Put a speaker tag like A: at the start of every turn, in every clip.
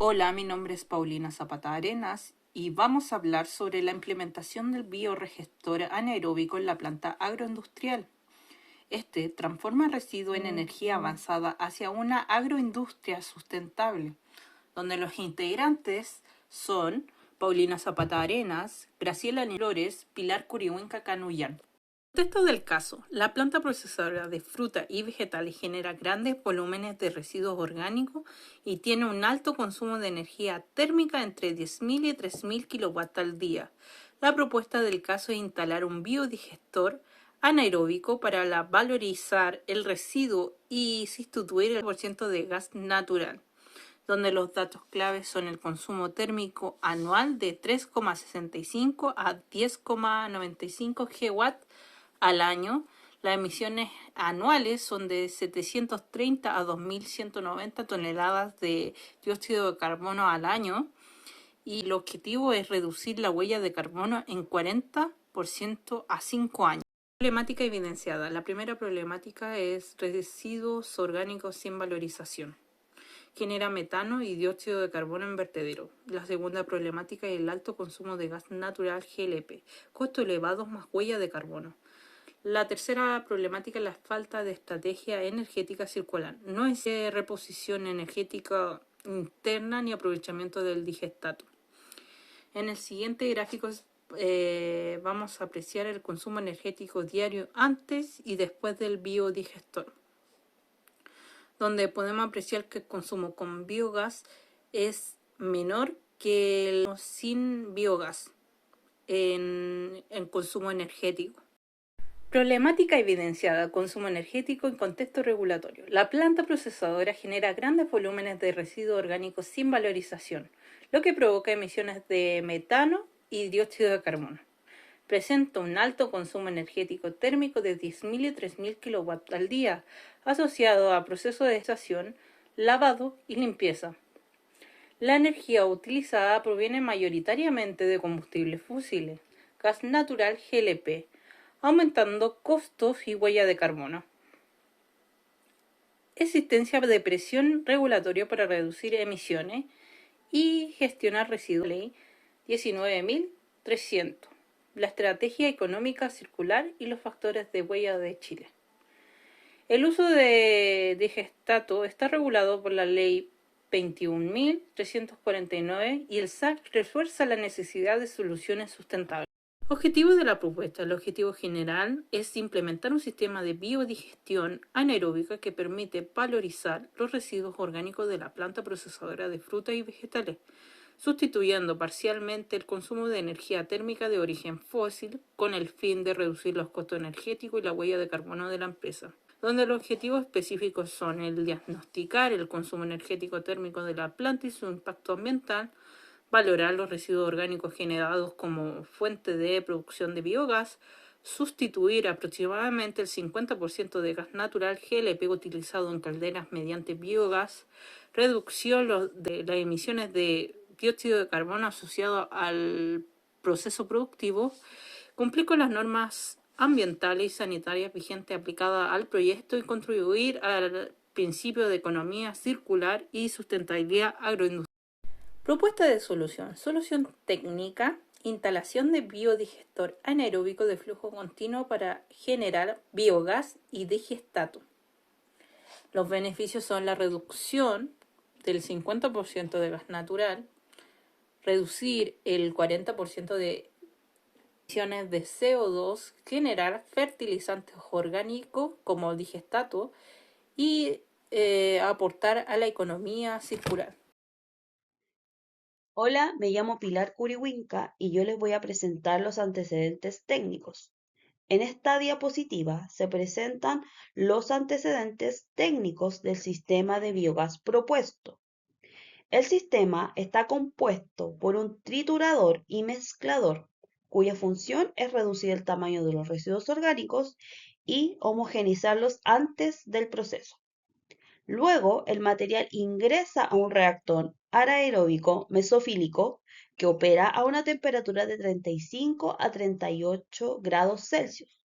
A: Hola, mi nombre es Paulina Zapata Arenas y vamos a hablar sobre la implementación del bioregestor anaeróbico en la planta agroindustrial. Este transforma el residuo en energía avanzada hacia una agroindustria sustentable, donde los integrantes son Paulina Zapata Arenas, Graciela Flores, Pilar Curihuinca Canullán. Contexto del caso, la planta procesadora de fruta y vegetales genera grandes volúmenes de residuos orgánicos y tiene un alto consumo de energía térmica entre 10.000 y 3.000 kW al día. La propuesta del caso es instalar un biodigestor anaeróbico para valorizar el residuo y sustituir el 100% de gas natural, donde los datos claves son el consumo térmico anual de 3,65 a 10,95 GW al año. Las emisiones anuales son de 730 a 2.190 toneladas de dióxido de carbono al año y el objetivo es reducir la huella de carbono en 40% a 5 años. Problemática evidenciada. La primera problemática es residuos orgánicos sin valorización. Genera metano y dióxido de carbono en vertedero. La segunda problemática es el alto consumo de gas natural GLP, costo elevado más huella de carbono. La tercera problemática es la falta de estrategia energética circular. No es reposición energética interna ni aprovechamiento del digestato. En el siguiente gráfico vamos a apreciar el consumo energético diario antes y después del biodigestor, donde podemos apreciar que el consumo con biogás es menor que el sin biogás en consumo energético. Problemática evidenciada: consumo energético en contexto regulatorio. La planta procesadora genera grandes volúmenes de residuos orgánicos sin valorización, lo que provoca emisiones de metano y dióxido de carbono. Presenta un alto consumo energético térmico de 10.000 y 3.000 kW al día, asociado a procesos de estación, lavado y limpieza. La energía utilizada proviene mayoritariamente de combustibles fósiles, gas natural GLP, aumentando costos y huella de carbono. Existencia de presión regulatoria para reducir emisiones y gestionar residuos. Ley 19.300. La estrategia económica circular y los factores de huella de Chile. El uso de digestato está regulado por la Ley 21.349 y el SAC refuerza la necesidad de soluciones sustentables. Objetivo de la propuesta. El objetivo general es implementar un sistema de biodigestión anaeróbica que permite valorizar los residuos orgánicos de la planta procesadora de frutas y vegetales, sustituyendo parcialmente el consumo de energía térmica de origen fósil con el fin de reducir los costos energéticos y la huella de carbono de la empresa, donde los objetivos específicos son el diagnosticar el consumo energético térmico de la planta y su impacto ambiental, valorar los residuos orgánicos generados como fuente de producción de biogás, sustituir aproximadamente el 50% de gas natural GLP utilizado en calderas mediante biogás, reducción de las emisiones de dióxido de carbono asociado al proceso productivo, cumplir con las normas ambientales y sanitarias vigentes aplicadas al proyecto y contribuir al principio de economía circular y sustentabilidad agroindustrial. Propuesta de solución. Solución técnica: instalación de biodigestor anaeróbico de flujo continuo para generar biogás y digestato. Los beneficios son la reducción del 50% de gas natural, reducir el 40% de emisiones de CO2, generar fertilizantes orgánicos como digestato y aportar a la economía circular.
B: Hola, me llamo Pilar Curihuinca y yo les voy a presentar los antecedentes técnicos. En esta diapositiva se presentan los antecedentes técnicos del sistema de biogás propuesto. El sistema está compuesto por un triturador y mezclador, cuya función es reducir el tamaño de los residuos orgánicos y homogeneizarlos antes del proceso. Luego, el material ingresa a un reactor anaeróbico mesofílico que opera a una temperatura de 35 a 38 grados Celsius,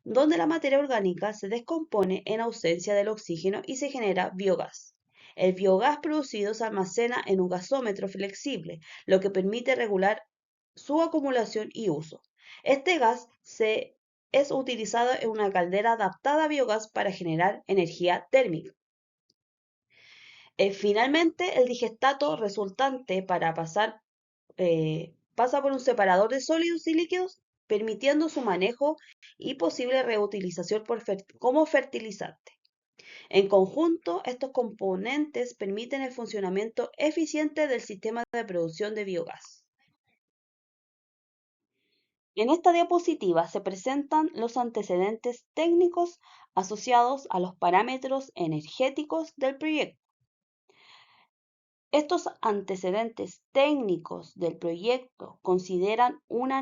B: donde la materia orgánica se descompone en ausencia del oxígeno y se genera biogás. El biogás producido se almacena en un gasómetro flexible, lo que permite regular su acumulación y uso. Este gas es utilizado en una caldera adaptada a biogás para generar energía térmica. Finalmente, el digestato resultante pasa por un separador de sólidos y líquidos, permitiendo su manejo y posible reutilización como fertilizante. En conjunto, estos componentes permiten el funcionamiento eficiente del sistema de producción de biogás. En esta diapositiva se presentan los antecedentes técnicos asociados a los parámetros energéticos del proyecto. Estos antecedentes técnicos del proyecto consideran una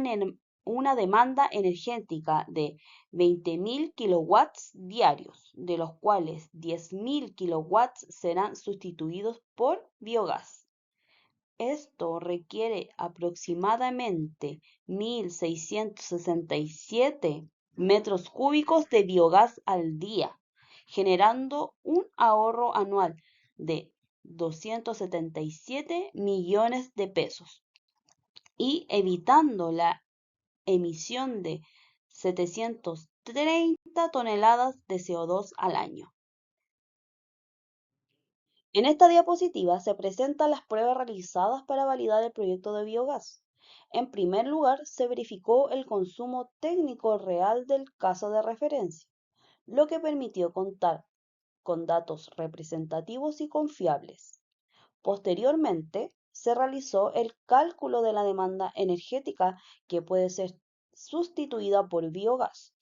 B: demanda energética de 20.000 kilowatts diarios, de los cuales 10.000 kilowatts serán sustituidos por biogás. Esto requiere aproximadamente 1.667 metros cúbicos de biogás al día, generando un ahorro anual de 277 millones de pesos y evitando la emisión de 730 toneladas de CO2 al año. En esta diapositiva se presentan las pruebas realizadas para validar el proyecto de biogás. En primer lugar, se verificó el consumo técnico real del caso de referencia, lo que permitió contar con datos representativos y confiables. Posteriormente, se realizó el cálculo de la demanda energética que puede ser sustituida por biogás,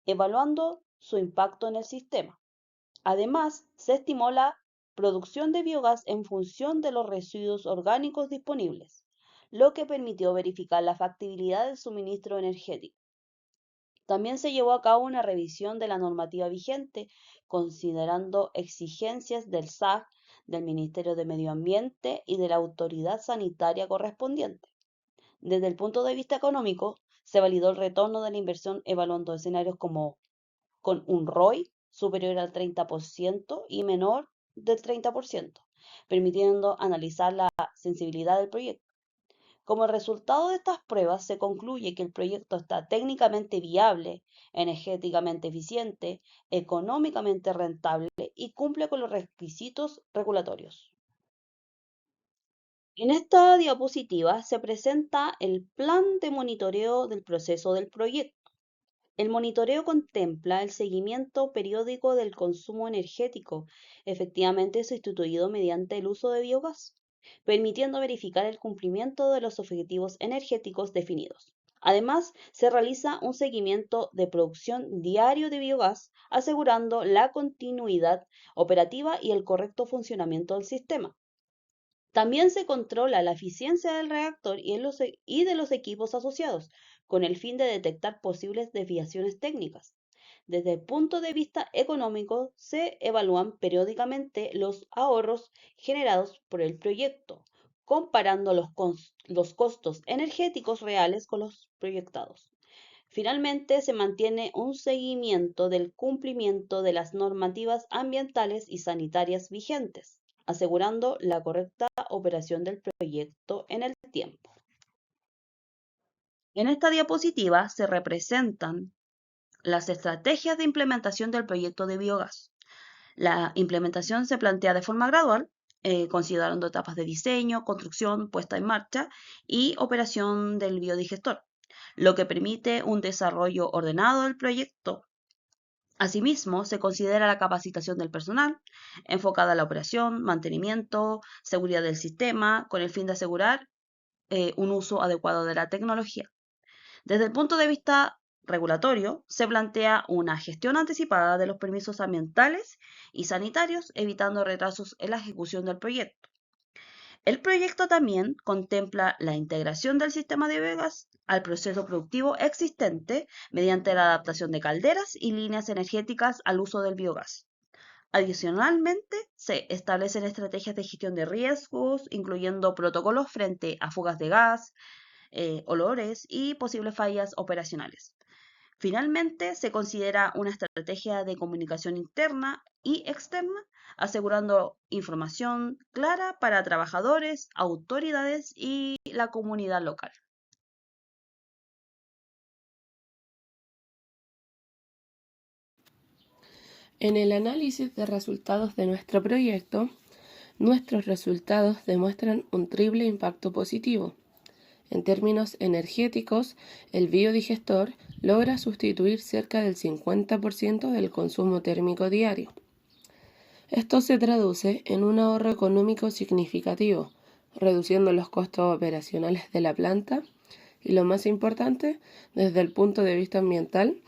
B: evaluando su impacto en el sistema. Además, se estimó la producción de biogás en función de los residuos orgánicos disponibles, lo que permitió verificar la factibilidad del suministro energético. También se llevó a cabo una revisión de la normativa vigente, considerando exigencias del SAC, del Ministerio de Medio Ambiente y de la autoridad sanitaria correspondiente. Desde el punto de vista económico, se validó el retorno de la inversión evaluando escenarios como con un ROI superior al 30% y menor del 30%, permitiendo analizar la sensibilidad del proyecto. Como resultado de estas pruebas, se concluye que el proyecto está técnicamente viable, energéticamente eficiente, económicamente rentable y cumple con los requisitos regulatorios. En esta diapositiva se presenta el plan de monitoreo del proceso del proyecto. El monitoreo contempla el seguimiento periódico del consumo energético efectivamente sustituido mediante el uso de biogás, permitiendo verificar el cumplimiento de los objetivos energéticos definidos. Además, se realiza un seguimiento de producción diario de biogás, asegurando la continuidad operativa y el correcto funcionamiento del sistema. También se controla la eficiencia del reactor y de los equipos asociados, con el fin de detectar posibles desviaciones técnicas. Desde el punto de vista económico, se evalúan periódicamente los ahorros generados por el proyecto, comparando los costos energéticos reales con los proyectados. Finalmente, se mantiene un seguimiento del cumplimiento de las normativas ambientales y sanitarias vigentes, asegurando la correcta operación del proyecto en el tiempo. En esta diapositiva se representan las estrategias de implementación del proyecto de biogás. La implementación se plantea de forma gradual, considerando etapas de diseño, construcción, puesta en marcha y operación del biodigestor, lo que permite un desarrollo ordenado del proyecto. Asimismo, se considera la capacitación del personal, enfocada a la operación, mantenimiento, seguridad del sistema, con el fin de asegurar un uso adecuado de la tecnología. Desde el punto de vista regulatorio, se plantea una gestión anticipada de los permisos ambientales y sanitarios, evitando retrasos en la ejecución del proyecto. El proyecto también contempla la integración del sistema de biogás al proceso productivo existente mediante la adaptación de calderas y líneas energéticas al uso del biogás. Adicionalmente, se establecen estrategias de gestión de riesgos, incluyendo protocolos frente a fugas de gas, olores y posibles fallas operacionales. Finalmente, se considera una estrategia de comunicación interna y externa, asegurando información clara para trabajadores, autoridades y la comunidad local.
C: En el análisis de resultados de nuestro proyecto, nuestros resultados demuestran un triple impacto positivo. En términos energéticos, el biodigestor logra sustituir cerca del 50% del consumo térmico diario. Esto se traduce en un ahorro económico significativo, reduciendo los costos operacionales de la planta y, lo más importante, desde el punto de vista ambiental,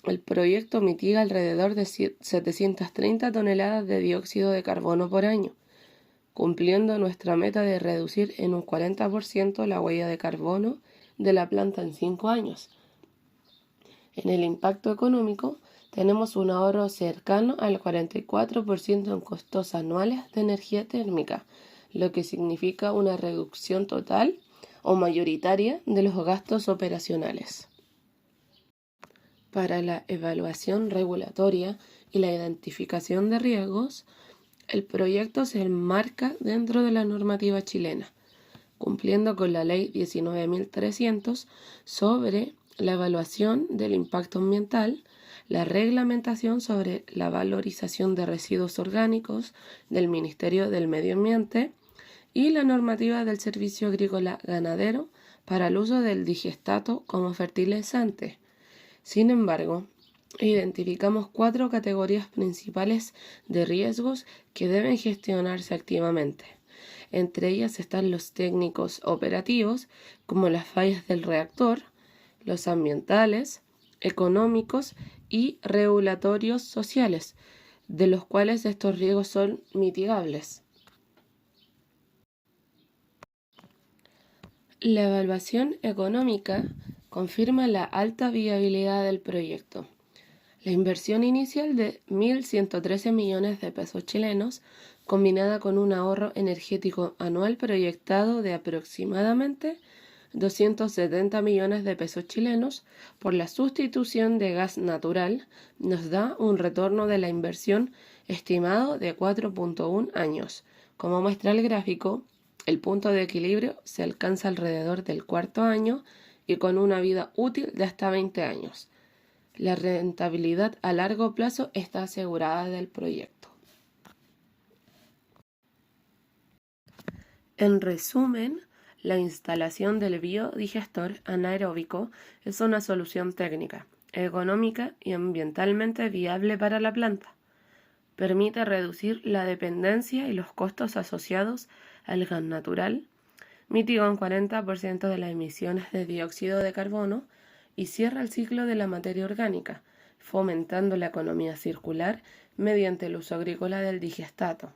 C: el proyecto mitiga alrededor de 730 toneladas de dióxido de carbono por año, cumpliendo nuestra meta de reducir en un 40% la huella de carbono de la planta en 5 años. En el impacto económico, tenemos un ahorro cercano al 44% en costos anuales de energía térmica, lo que significa una reducción total o mayoritaria de los gastos operacionales. Para la evaluación regulatoria y la identificación de riesgos, el proyecto se enmarca dentro de la normativa chilena, cumpliendo con la Ley 19.300 sobre la evaluación del impacto ambiental, la reglamentación sobre la valorización de residuos orgánicos del Ministerio del Medio Ambiente y la normativa del Servicio Agrícola Ganadero para el uso del digestato como fertilizante. Sin embargo, identificamos 4 categorías principales de riesgos que deben gestionarse activamente. Entre ellas están los técnicos operativos, como las fallas del reactor, los ambientales, económicos y regulatorios sociales, de los cuales estos riesgos son mitigables. La evaluación económica confirma la alta viabilidad del proyecto. La inversión inicial de 1.113 millones de pesos chilenos, combinada con un ahorro energético anual proyectado de aproximadamente 270 millones de pesos chilenos por la sustitución de gas natural, nos da un retorno de la inversión estimado de 4.1 años. Como muestra el gráfico, el punto de equilibrio se alcanza alrededor del 4.º año y con una vida útil de hasta 20 años. La rentabilidad a largo plazo está asegurada del proyecto. En resumen, la instalación del biodigestor anaeróbico es una solución técnica, económica y ambientalmente viable para la planta. Permite reducir la dependencia y los costos asociados al gas natural, mitiga un 40% de las emisiones de dióxido de carbono y cierra el ciclo de la materia orgánica, fomentando la economía circular mediante el uso agrícola del digestato.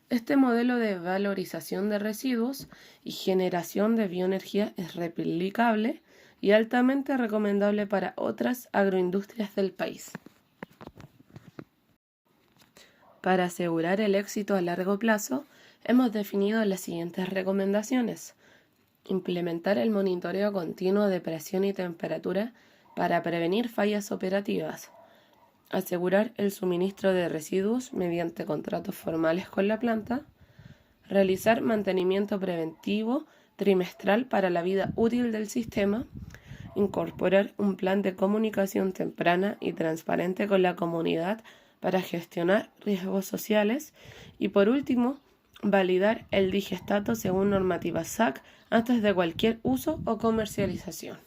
C: Este modelo de valorización de residuos y generación de bioenergía es replicable y altamente recomendable para otras agroindustrias del país. Para asegurar el éxito a largo plazo, hemos definido las siguientes recomendaciones. Implementar el monitoreo continuo de presión y temperatura para prevenir fallas operativas. Asegurar el suministro de residuos mediante contratos formales con la planta. Realizar mantenimiento preventivo trimestral para la vida útil del sistema. Incorporar un plan de comunicación temprana y transparente con la comunidad para gestionar riesgos sociales. Y por último, validar el digestato según normativa SAC antes de cualquier uso o comercialización.